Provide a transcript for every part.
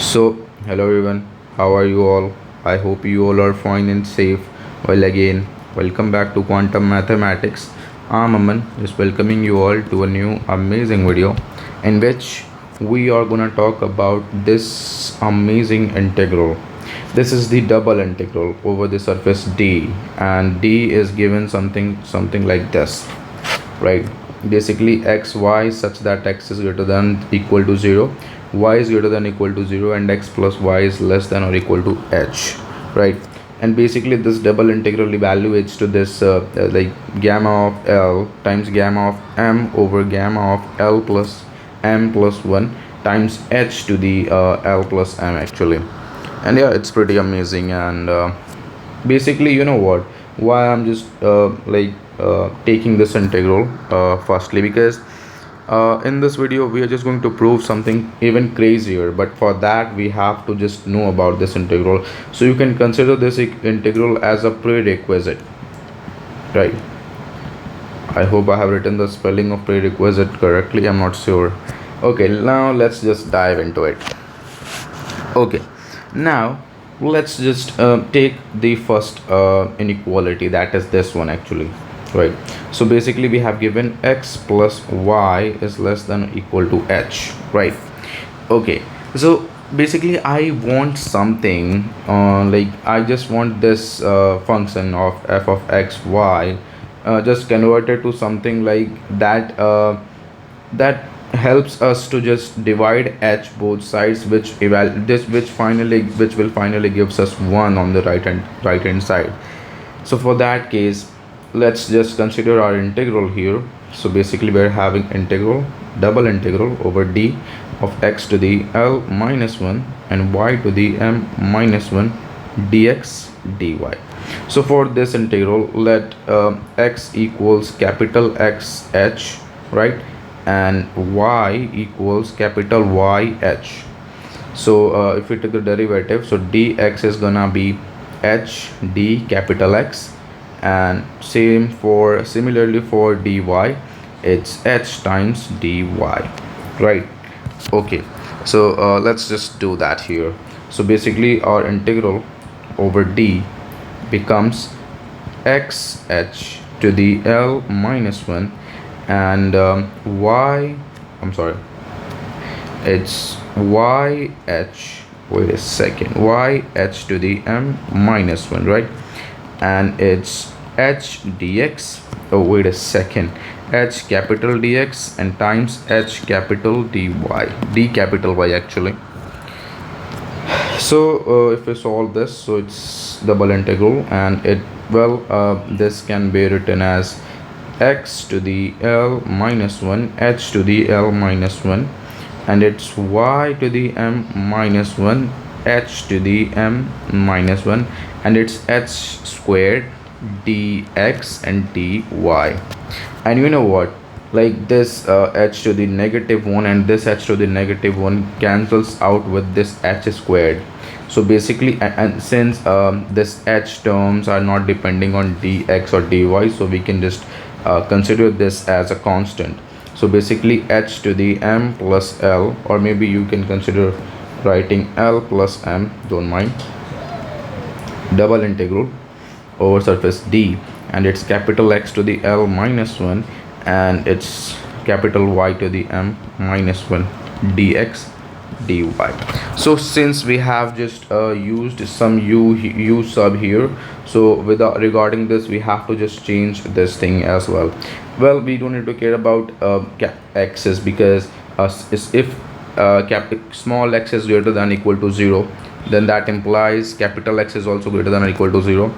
So, hello everyone, how are you all? I hope you all are fine and safe. Well, again, welcome back to Quantum Mathematics. I'm Aman, just welcoming you all to a new amazing video in which we are gonna talk about this amazing integral. This is the double integral over the surface D, and D is given something like this, right? Basically x y such that x is greater than equal to 0, y is greater than equal to 0, and x plus y is less than or equal to h, right? And basically this double integral evaluates to this like gamma of L times gamma of m over gamma of L plus m plus 1 times h to the L plus m actually. And yeah, it's pretty amazing. And basically, you know what, why I'm just taking this integral, firstly because in this video we are just going to prove something even crazier, but for that we have to just know about this integral. So you can consider this integral as a prerequisite, right? I hope I have written the spelling of prerequisite correctly, I'm not sure. Okay, now let's just dive into it. Okay, now let's just take the first inequality, that is this one actually, right? So basically we have given x plus y is less than or equal to h, right? Okay, so basically I want something like I just want this function of f of x y just converted to something like that, that helps us to just divide h both sides, which will finally gives us 1 on the right hand side. So for that case, let's just consider our integral here. So basically we're having integral, double integral over d of x to the L minus 1 and y to the m minus 1 dx dy. So for this integral, let x equals capital X h, right, and y equals capital Y h. So if we take the derivative, so dx is gonna be h d capital X, and similarly for dy, it's h times dy, right? Okay, so let's just do that here. So basically our integral over d becomes x h to the L minus 1 and it's y h, wait a second, y h to the m minus 1, right? And it's h dx, oh wait a second, h capital dx and times h capital dy, d capital Y actually. So if we solve this, so it's double integral, and this can be written as x to the L minus 1 h to the L minus 1, and it's y to the m minus 1 h to the m minus 1, and it's h squared dx and dy. And you know what, like this h to the negative 1 and this h to the negative 1 cancels out with this h squared. So basically, and since this h terms are not depending on dx or dy, so we can just consider this as a constant. So basically h to the m plus L, or maybe you can consider writing L plus m, don't mind, double integral over surface D, and it's capital X to the L minus 1 and it's capital Y to the m minus 1 dx dy. So since we have just used some u sub here, so regarding this we have to just change this thing as well. Well, we don't need to care about x's, because if small x is greater than equal to 0, then that implies capital X is also greater than or equal to 0,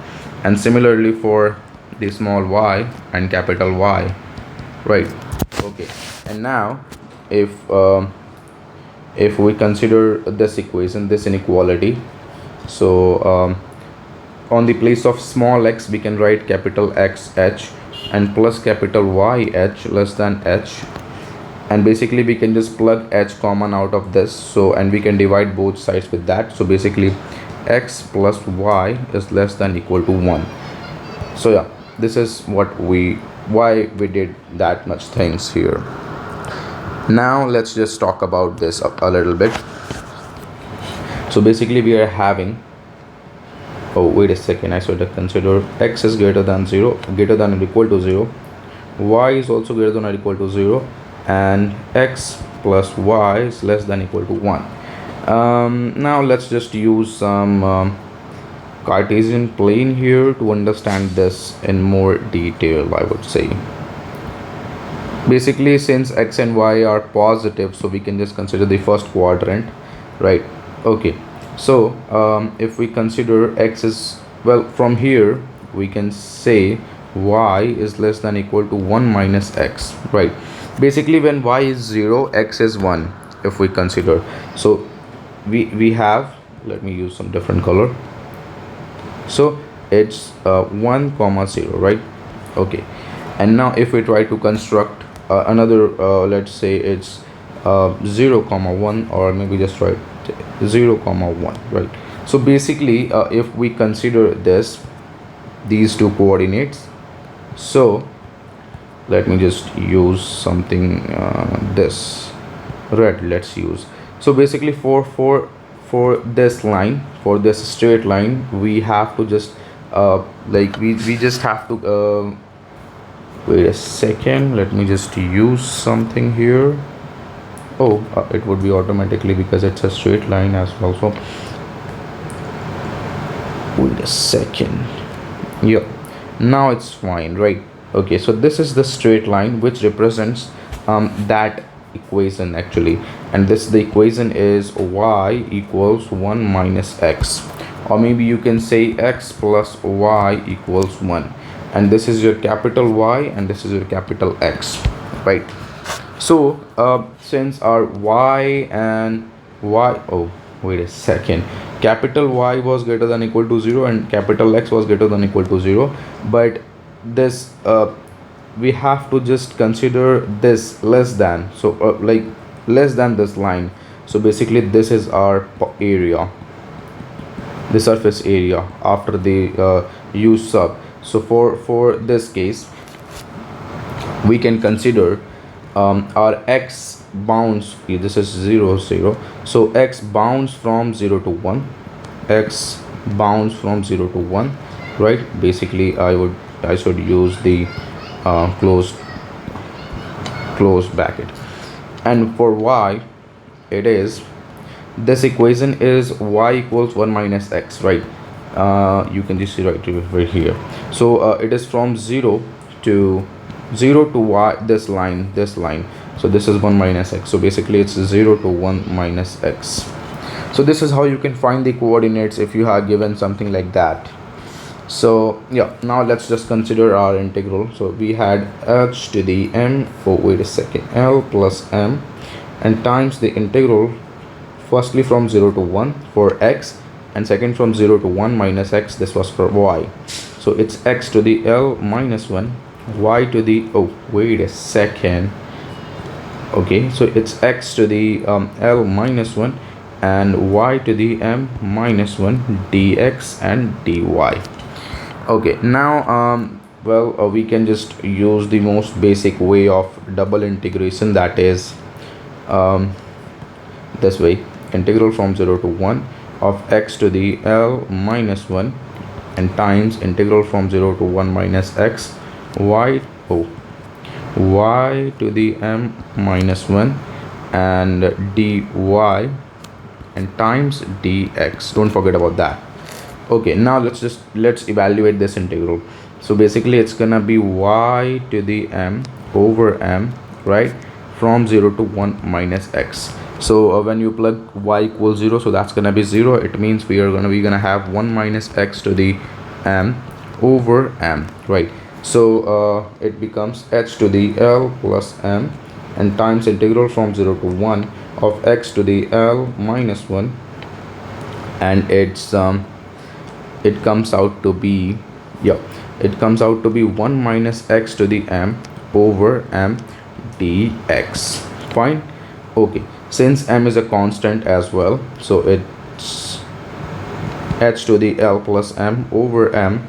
and similarly for the small y and capital Y, right? Okay, and now if we consider this equation, this inequality, so on the place of small x we can write capital X h and plus capital Y h less than h, and basically we can just plug h common out of this, so and we can divide both sides with that. So basically x plus y is less than equal to 1. So yeah, this is why we did that much things here. Now let's just talk about this a little bit. So basically we are having, oh wait a second, I should have considered x is greater than 0, greater than or equal to 0, y is also greater than or equal to 0, and x plus y is less than equal to 1. Now let's just use some Cartesian plane here to understand this in more detail, I would say. Basically, since x and y are positive, so we can just consider the first quadrant, right? Okay, so if we consider x is, well, from here we can say y is less than equal to 1 minus x, right? Basically when y is 0, x is 1, if we consider. So we have, let me use some different color, so it's 1 comma 0, right? Okay, and now if we try to construct another, let's say it's 0 comma 1, or maybe just write 0 comma 1, right? So basically if we consider these two coordinates, so let me just use something, this red let's use. So basically for this line, for this straight line, we have to just like we just have to wait a second, let me just use something here. Oh, it would be automatically because it's a straight line as well. So wait a second, yeah, now it's fine, right? Okay, so this is the straight line which represents that equation actually, and this, the equation is y equals 1 minus x, or maybe you can say x plus y equals 1, and this is your capital Y and this is your capital X, right? So since our y and y, oh wait a second, capital Y was greater than equal to 0 and capital X was greater than equal to 0, but this we have to just consider this less than, so like less than this line. So basically this is our area, the surface area after the u sub. So for this case we can consider our x bounds, this is 0 0, so x bounds from 0 to 1, x bounds from 0 to 1, right? Basically I should use the closed bracket, and for y it is, this equation is y equals 1 minus x, right? You can just see right over here. So it is from 0 to y, this line, so this is 1 minus x, so basically it's 0 to 1 minus x. So this is how you can find the coordinates if you are given something like that. So yeah, now let's just consider our integral. So we had h to the m, oh wait a second, l plus m, and times the integral, firstly from 0 to 1 for x, and second from 0 to 1 minus x, this was for y. So it's x to the l minus 1, y to the, oh wait a second, okay, so it's x to the l minus 1 and y to the m minus 1 dx and dy. Okay, now we can just use the most basic way of double integration, that is this way, integral from 0 to 1 of x to the l minus 1 and times integral from 0 to 1 minus x y to the m minus 1 and dy and times dx, don't forget about that. Okay, now let's evaluate this integral. So basically it's gonna be y to the m over m, right, from 0 to 1 minus x. So when you plug y equals 0, so that's gonna be 0. It means we're gonna have 1 minus x to the m over m, right? So it becomes h to the l plus m and times integral from 0 to 1 of x to the l minus 1, and it comes out to be, yeah, it comes out to be 1 minus x to the m over m dx. Fine. Okay, since m is a constant as well, so it's h to the l plus m over m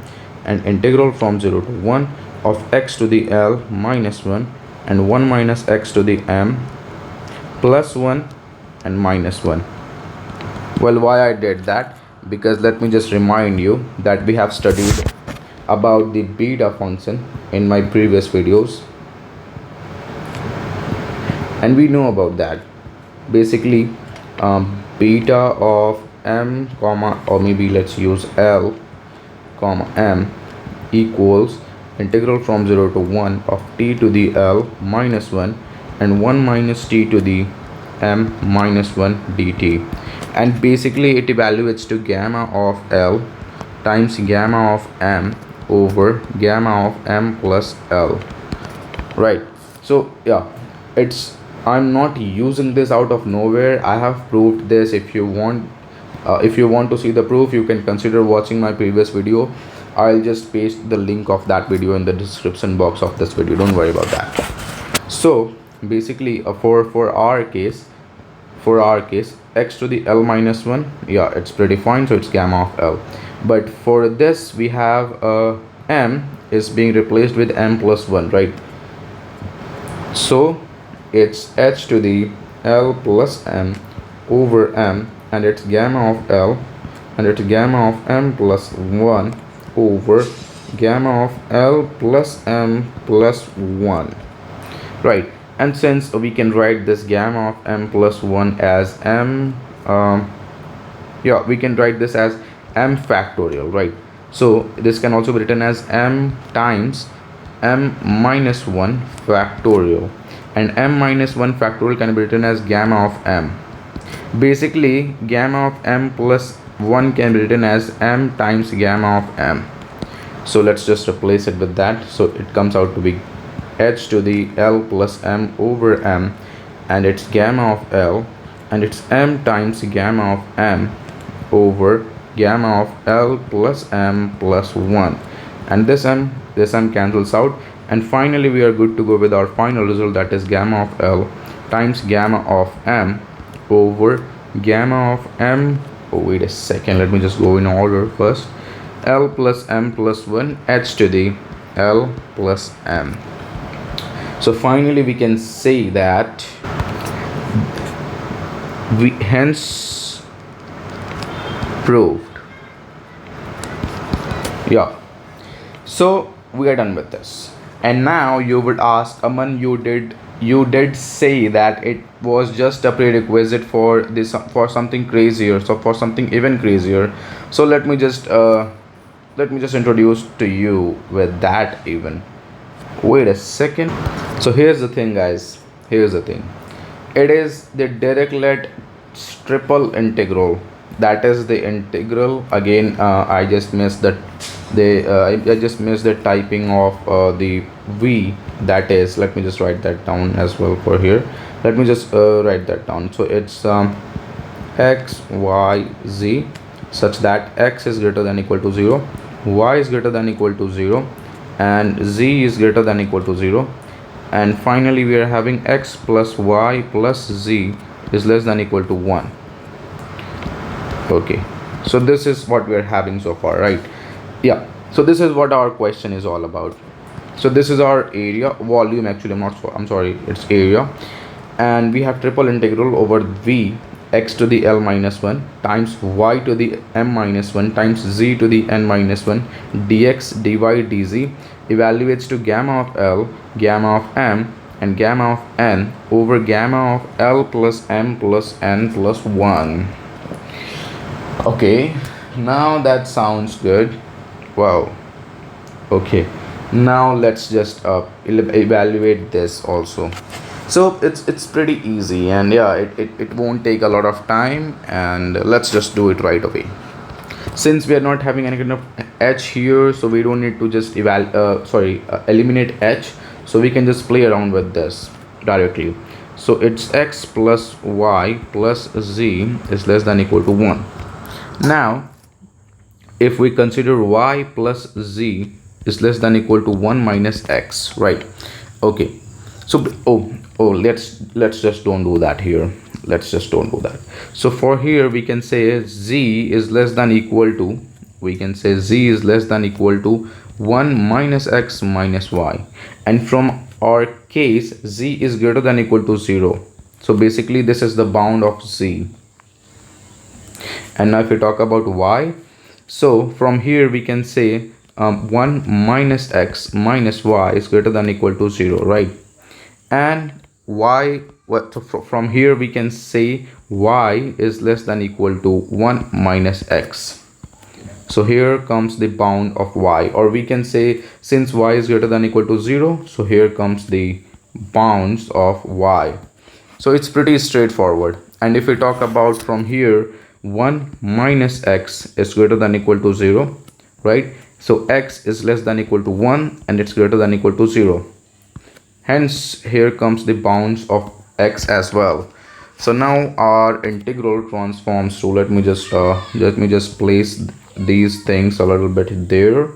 and integral from 0 to 1 of x to the l minus 1 and 1 minus x to the m plus 1 and minus 1. Well, why I did that? Because let me just remind you that we have studied about the beta function in my previous videos, and we know about that. Basically, beta of m comma, or maybe let's use L comma m, equals integral from 0 to 1 of t to the L minus 1 and 1 minus t to the m minus 1 dt. And basically it evaluates to gamma of L times gamma of m over gamma of m plus L, right? So yeah, it's, I'm not using this out of nowhere. I have proved this. If you want to see the proof, you can consider watching my previous video. I'll just paste the link of that video in the description box of this video, don't worry about that. So basically, for our case, x to the L minus 1, yeah, it's pretty fine, so it's gamma of L. But for this, we have m is being replaced with m plus 1, right? So it's h to the L plus m over m, and it's gamma of L, and it's gamma of m plus 1 over gamma of L plus m plus 1, right? And since we can write this gamma of m plus 1 as m, yeah, we can write this as m factorial, right? So this can also be written as m times m minus 1 factorial, and m minus 1 factorial can be written as gamma of m. Basically, gamma of m plus 1 can be written as m times gamma of m. So let's just replace it with that. So it comes out to be h to the L plus m over m, and it's gamma of L, and it's m times gamma of m over gamma of L plus m plus 1, and this m cancels out, and finally we are good to go with our final result, that is gamma of L times gamma of m over gamma of m. Oh, wait a second, let me just go in order first. L plus m plus 1, h to the L plus m. So finally we can say that we hence proved. Yeah, so we are done with this. And now you would ask, Aman, you did say that it was just a prerequisite for this, for something crazier, so for something even crazier. So let me just introduce to you with that even. Wait a second. So here's the thing, guys. Here's the thing. It is the Dirichlet triple integral. That is the integral. Again, I just missed that. I just missed the typing of the v. That is. Let me just write that down as well for here. Let me just write that down. So it's x, y, z, such that x is greater than equal to 0, y is greater than equal to 0, and z is greater than equal to 0, and finally we are having x plus y plus z is less than equal to 1. Okay, so this is what we are having so far, right? Yeah, so this is what our question is all about. So this is our area, volume actually, I'm sorry, it's area, and we have triple integral over v x to the L minus 1 times y to the m minus 1 times z to the n minus 1 dx dy dz evaluates to gamma of L, gamma of m, and gamma of n over gamma of L plus m plus n plus 1. Okay, now that sounds good. Wow. Okay, now let's just evaluate this also. So it's pretty easy, and yeah, it won't take a lot of time, and let's just do it right away. Since we are not having any kind of h here, so we don't need to just eliminate h, so we can just play around with this directly. So it's x plus y plus z is less than equal to 1. Now if we consider y plus z is less than equal to 1 minus x, right? Okay, so let's just don't do that here. Let's just don't do that. So for here we can say z is less than equal to, we can say z is less than equal to 1 minus x minus y, and from our case z is greater than equal to 0. So basically this is the bound of z, And now if we talk about y, so from here we can say 1 minus x minus y is greater than equal to 0, right? And y, from here we can say y is less than equal to 1 minus x. So here comes the bound of y, or we can say since y is greater than equal to 0, so here comes the bounds of y. So it's pretty straightforward. And if we talk about from here, 1 minus x is greater than equal to 0, right? So x is less than equal to 1 and it's greater than equal to 0. Hence here comes the bounds of x as well. So now our integral transforms to, let me just place these things a little bit there,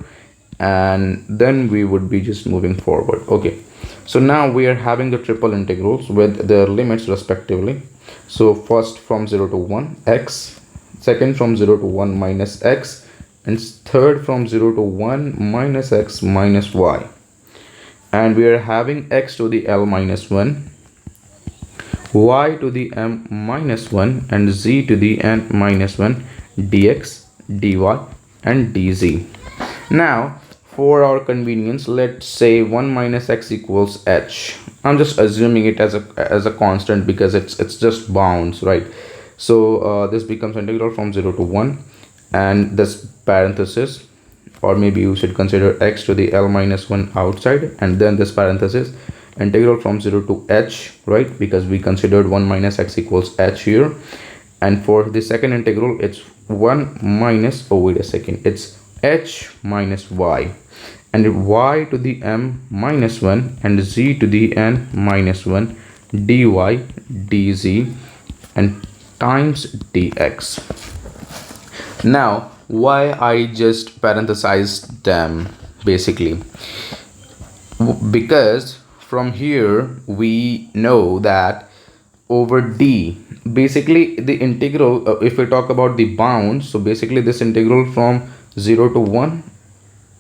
and then we would be just moving forward. Okay, so now we are having the triple integrals with their limits respectively. So first from 0 to 1 x, second from 0 to 1 minus x, and third from 0 to 1 minus x minus y. And we are having x to the L minus 1, y to the m minus 1, and z to the n minus 1, dx, dy, and dz. Now, for our convenience, let's say 1 minus x equals h. I'm just assuming it as a constant because it's just bounds, right? So this becomes integral from 0 to 1, and this parenthesis, or maybe you should consider x to the L minus 1 outside, and then this parenthesis, integral from 0 to h, right? Because we considered 1 minus x equals h here. And for the second integral, it's 1 minus, oh wait a second, it's h minus y, and y to the m minus 1 and z to the n minus 1, dy, dz, and times dx. Now, why I just parenthesized them basically? Because from here we know that over d, basically the integral, if we talk about the bounds, so basically this integral from 0 to 1,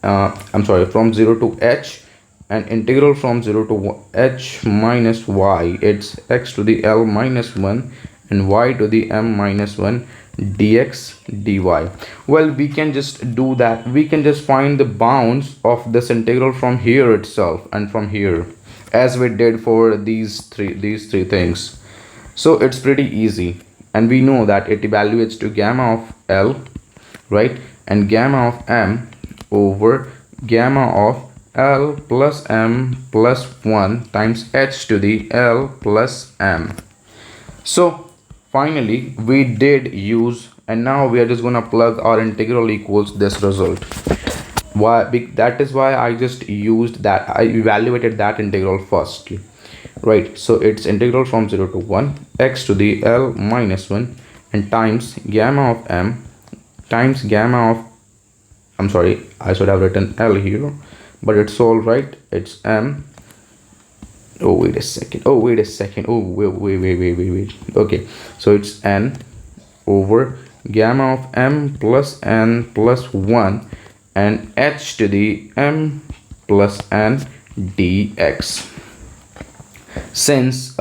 from 0 to h, and integral from 0 to h minus y, it's x to the L minus 1 and y to the m minus 1, dx, dy. Well, we can just do that. We can just find the bounds of this integral from here itself and from here, as we did for these three things. So it's pretty easy, and we know that it evaluates to gamma of L, right, and gamma of m over gamma of L plus m plus 1 times h to the L plus m. So finally we did use, and now we are just gonna plug our integral equals this result. Why? That is why I just used that, I evaluated that integral firstly, right? So it's integral from 0 to 1 x to the L minus 1 and times gamma of m times gamma of, I'm sorry, I should have written L here, but it's all right, it's m. Oh wait a second, wait. Okay, so it's n over gamma of m plus n plus 1 and h to the m plus n dx. Since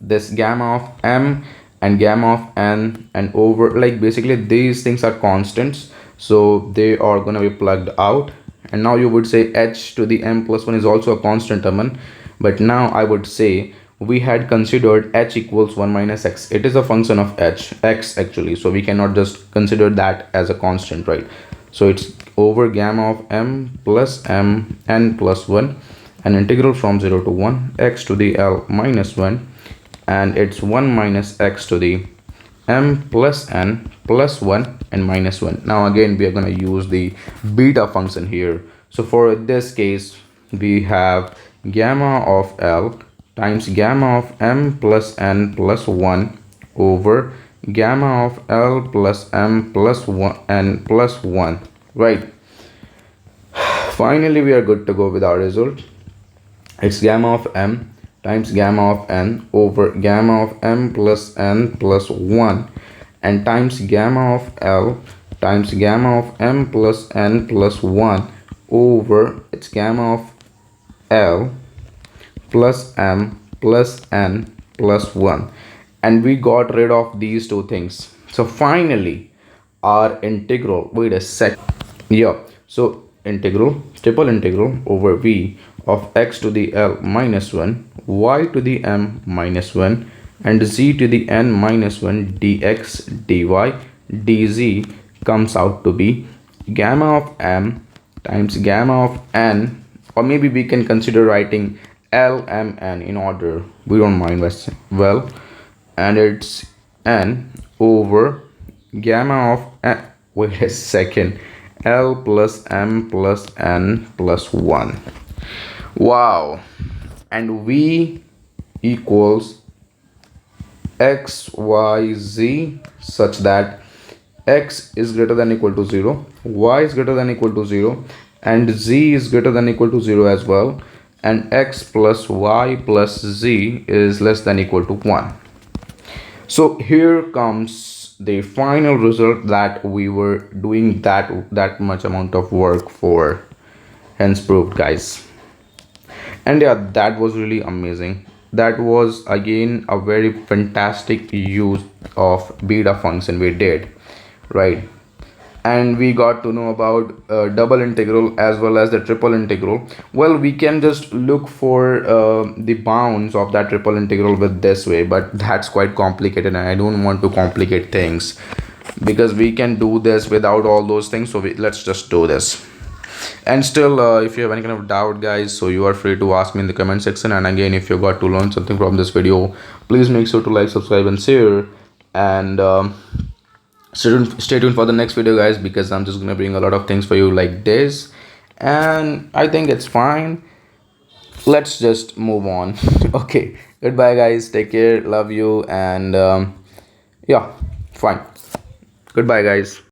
this gamma of m and gamma of n and over, like basically these things are constants, so they are gonna be plugged out. And now you would say h to the m plus 1 is also a constant term, but now I would say we had considered h equals 1 minus x. It is a function of x actually, so we cannot just consider that as a constant, right? So it's over gamma of m plus m n plus 1 and integral from 0 to 1 x to the L minus 1, and it's 1 minus x to the m plus n plus 1 and minus 1. Now again we are going to use the beta function here. So for this case we have gamma of L times gamma of m plus n plus 1 over gamma of L plus m plus 1 n plus 1, right? Finally we are good to go with our result. It's gamma of m times gamma of n over gamma of m plus n plus 1 and times gamma of L times gamma of m plus n plus 1 over its gamma of L plus m plus n plus 1, and we got rid of these two things. So finally our integral. Wait a sec. Yeah, so integral, triple integral over v of x to the l minus 1, y to the m minus 1, and z to the n minus 1 dx dy dz comes out to be gamma of m times gamma of n, or maybe we can consider writing l m n in order. We don't mind, well, and it's n over gamma of n, wait a second, l plus m plus n plus 1. Wow. And v equals xyz such that x is greater than equal to 0, y is greater than equal to 0, and z is greater than equal to 0 as well, and x plus y plus z is less than equal to 1. So here comes the final result that we were doing that much amount of work for, hence proved, guys. And yeah, that was really amazing. That was again a very fantastic use of beta function we did, right? And we got to know about double integral as well as the triple integral. Well, we can just look for the bounds of that triple integral with this way, but that's quite complicated and I don't want to complicate things, because we can do this without all those things. So let's just do this. And still, if you have any kind of doubt, guys, so you are free to ask me in the comment section. And again, if you got to learn something from this video, please make sure to like, subscribe and share. And stay tuned for the next video, guys, because I'm just gonna bring a lot of things for you like this, and I think it's fine. Let's just move on. Okay, goodbye, guys, take care, love you, and yeah, fine, goodbye, guys.